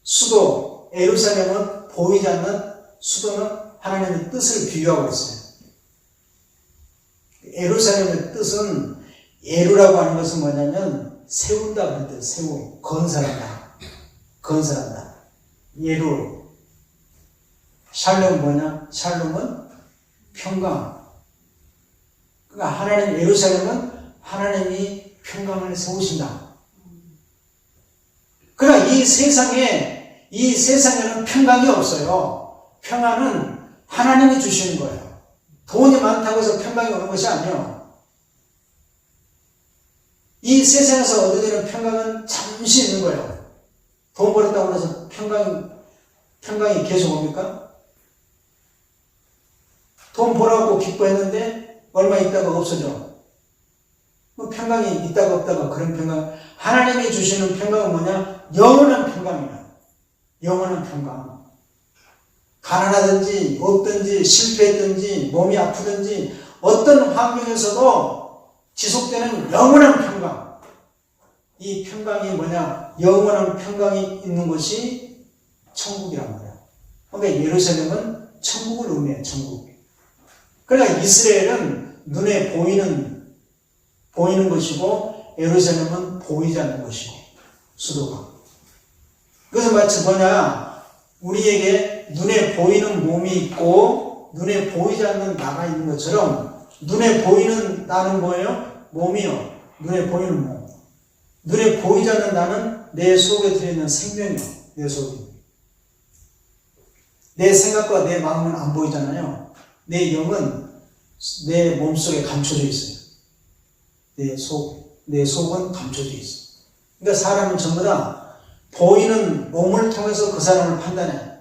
수도 예루살렘은 보이지 않는 수도는 하나님의 뜻을 비유하고 있어요. 예루살렘의 뜻은 예루라고 하는 것은 뭐냐면 세운다 그럴 때 세우 건설한다. 예루. 샬롬은 뭐냐? 샬롬은 평강. 그러니까 하나님 예루살렘은 하나님이 평강을 세우신다. 그러나 이 세상에는 평강이 없어요. 평안은 하나님이 주시는 거예요. 돈이 많다고 해서 평강이 오는 것이 아니에요. 이 세상에서 얻어지는 평강은 잠시 있는 거예요. 돈 벌었다고 해서 평강이 계속 옵니까? 돈 벌어갖고 기뻐했는데 얼마 있다가 없어져. 평강이 있다가 없다가 그런 평강. 하나님이 주시는 평강은 뭐냐? 영원한 평강이야. 영원한 평강. 가난하든지 없든지 실패했든지 몸이 아프든지 어떤 환경에서도 지속되는 영원한 평강. 이 평강이 뭐냐? 영원한 평강이 있는 것이 천국이란 말이야. 그러니까 예루살렘은 천국을 의미해. 천국. 그러니까 이스라엘은 눈에 보이는 것이고 예루살렘은 보이지 않는 것이고 수도가. 그래서 마치 뭐냐? 우리에게 눈에 보이는 몸이 있고 눈에 보이지 않는 나가 있는 것처럼 눈에 보이는 나는 뭐예요? 몸이요. 눈에 보이는 몸. 눈에 보이지 않는 나는 내 속에 들어있는 생명이요. 내 속에. 내 생각과 내 마음은 안 보이잖아요. 내 영은 내 몸속에 감춰져 있어요. 내 속은 감춰져 있어요. 그러니까 사람은 전부 다 보이는 몸을 통해서 그 사람을 판단해.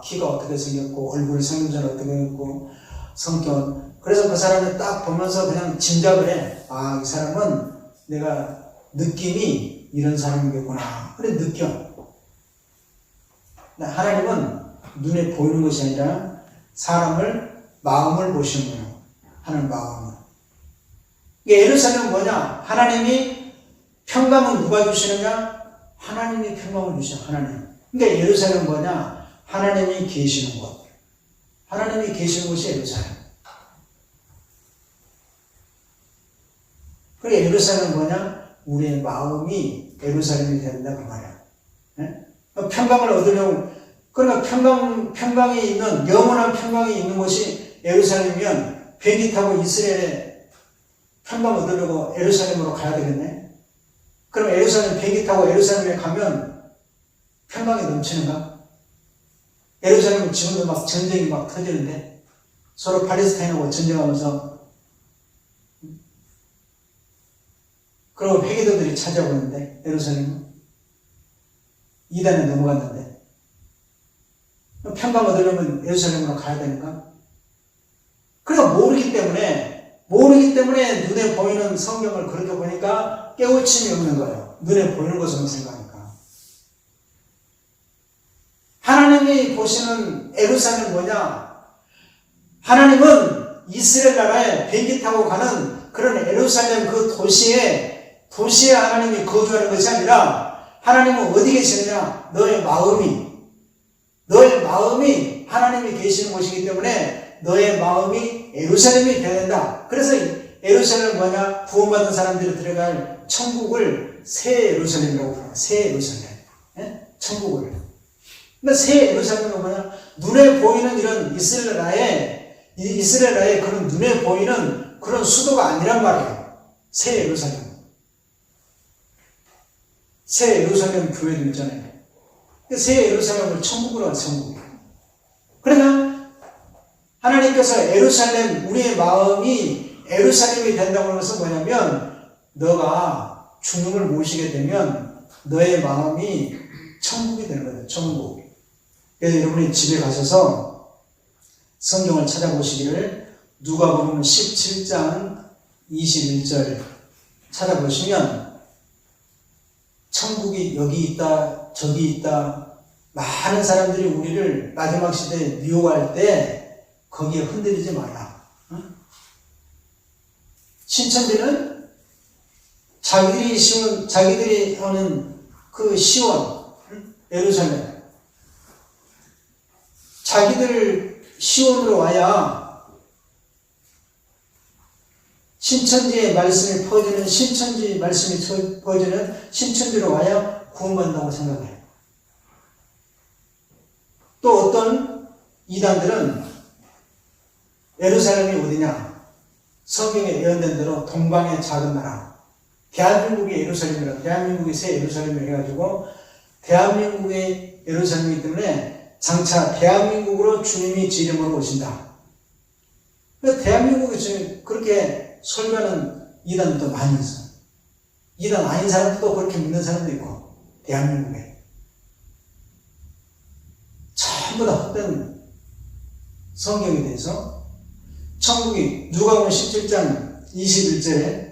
키가 어떻게 생겼고, 얼굴 생김새는 어떻게 생겼고, 성격. 그래서 그 사람을 딱 보면서 그냥 짐작을 해. 이 사람은 내가 느낌이 이런 사람이겠구나. 그래, 느껴. 하나님은 눈에 보이는 것이 아니라 사람을 마음을 보시는 거예요. 하는 마음을. 예루살렘은 뭐냐? 하나님이 평강은 누가 주시느냐? 하나님이 평강을 주시죠. 하나님. 그러니까 예루살렘은 뭐냐? 하나님이 계시는 곳. 하나님이 계시는 곳이 예루살렘. 그래 예루살렘은 뭐냐? 우리의 마음이 예루살렘이 된다 그 말이야. 네? 평강을 얻으려고 그러니까 평강이 있는 영원한 평강이 있는 곳이 예루살렘이면 비행기 타고 이스라엘에 평강 얻으려고 예루살렘으로 가야 되겠네. 그럼 예루살렘 비행기 타고 예루살렘에 가면 평강이 넘치는가? 예루살렘은 지금도 막 전쟁이 막 터지는데 서로 팔레스타인하고 전쟁하면서 그리고 회개도들이 찾아오고 있는데 예루살렘은 이단에 넘어갔는데 평강 얻으려면 예루살렘으로 가야 되는가? 그러니까 모르기 때문에 눈에 보이는 성경을 그렇게 보니까 깨우침이 없는 거예요. 눈에 보이는 것으로 생각하니까. 하나님이 보시는 예루살렘은 뭐냐? 하나님은 이스라엘 나라에 비행기 타고 가는 그런 예루살렘 그 도시에 하나님이 거주하는 것이 아니라 하나님은 어디 계시느냐? 너의 마음이 하나님이 계시는 곳이기 때문에 너의 마음이 예루살렘이 되어야 된다. 그래서 예루살렘은 뭐냐? 구원받은 사람들이 들어갈 천국을 새 예루살렘이라고 불러요. 새 예루살렘. 예? 천국을. 근데 새 예루살렘은 뭐냐? 눈에 보이는 이런 이스라엘 나라의 그런 눈에 보이는 그런 수도가 아니란 말이에요. 새 예루살렘. 새 예루살렘 교회도 있잖아요. 새 예루살렘을 천국으로 한 천국이에요. 그러나 하나님께서 예루살렘, 우리의 마음이 예루살렘이 된다고 하는 것은 뭐냐면 너가 주님을 모시게 되면 너의 마음이 천국이 되는 거예요. 천국. 그래서 여러분이 집에 가셔서 성경을 찾아보시기를 누가복음 17장 21절 찾아보시면 천국이 여기 있다 저기 있다 많은 사람들이 우리를 마지막 시대에 미혹할 때 거기에 흔들리지 마라. 응? 신천지는 자기들이 하는 그 시온, 예루살렘, 자기들 시온으로 와야 신천지의 말씀이 퍼지는 신천지로 와야 구원받는다고 생각해요. 또 어떤 이단들은 예루살렘이 어디냐? 성경에 예언된 대로 동방의 작은 나라. 대한민국의 예루살렘이라, 대한민국의 새 예루살렘을 해가지고 대한민국의 예루살렘이기 때문에 장차 대한민국으로 주님이 지름으로 오신다. 그래서 대한민국에 지금 그렇게 설교하는 이단도 많이 있어요. 이단 아닌 사람도 그렇게 믿는 사람도 있고, 대한민국에. 전부 다 헛된 성경에 대해서 천국이, 누가복음 17장 21절에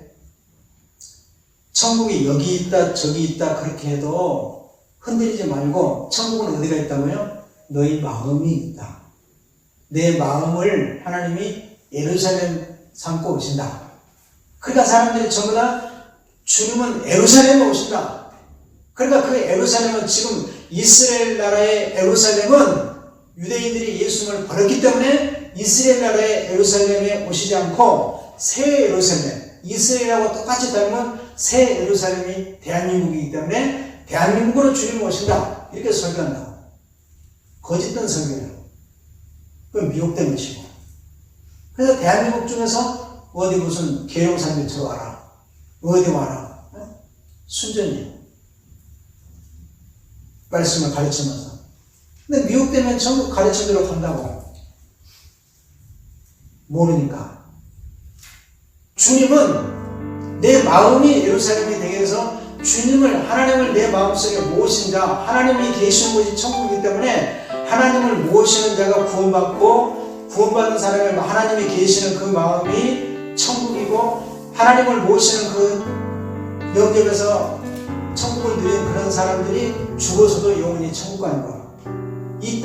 천국이 여기 있다 저기 있다 그렇게 해도 흔들리지 말고 천국은 어디가 있다고요? 너희 마음이 있다. 내 마음을 하나님이 예루살렘 삼고 오신다. 그러니까 사람들이 전부 다 주님은 예루살렘에 오신다. 그러니까 그 예루살렘은 지금 이스라엘 나라의 예루살렘은 유대인들이 예수님을 버렸기 때문에 이스라엘 나라의 예루살렘에 오시지 않고 새 예루살렘, 이스라엘하고 똑같이 닮은 새 예루살렘이 대한민국이기 때문에 대한민국으로 주님이 오신다. 이렇게 설교한다고. 거짓된 설교예요. 그건 미혹된 것이고. 그래서 대한민국 중에서 어디 무슨 계룡산 밑으로 와라. 어디 와라. 순전히 말씀을 가르치면서. 근데 미혹되면 전부 가르쳐대로 간다고. 모르니까. 주님은 내 마음이 예루살렘이 되게 해서 하나님을 내 마음속에 모신 자, 하나님이 계시는 곳이 천국이기 때문에 하나님을 모시는 자가 구원받고 구원받은 사람의 하나님이 계시는 그 마음이 천국이고 하나님을 모시는 그 영접에서 천국을 누린 그런 사람들이 죽어서도 영원히 천국 가는 거예요. 이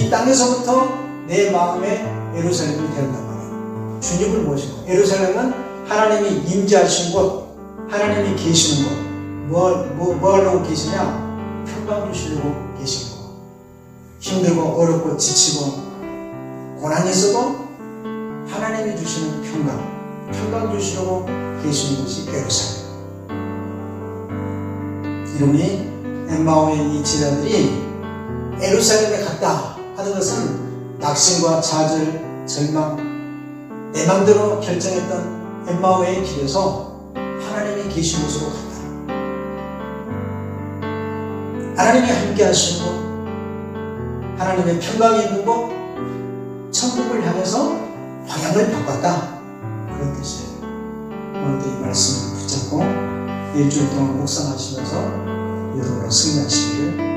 땅에서부터 내 마음의 예루살렘이 되었단 말이에요. 주님을 모시고, 예루살렘은 하나님이 임재하신 곳, 하나님이 계시는 곳. 뭐 하려고 계시냐? 평강 주시려고 계신 것. 힘들고 어렵고 지치고 고난이 있어도 하나님이 주시는 평강 주시려고 계시는 곳이 예루살렘. 이러니 엠마오의 이 제자들이 예루살렘에 갔다 하는 것은 낙심과 좌절, 절망, 내 맘대로 결정했던 엠마오의 길에서 하나님이 계신 곳으로 갔다. 하나님이 함께 하시는 곳, 하나님의 평강이 있는 곳, 천국을 향해서 방향을 바꿨다. 그런 뜻이에요. 오늘도 이 말씀을 붙잡고 일주일 동안 묵상하시면서 여러분과 승리하시기를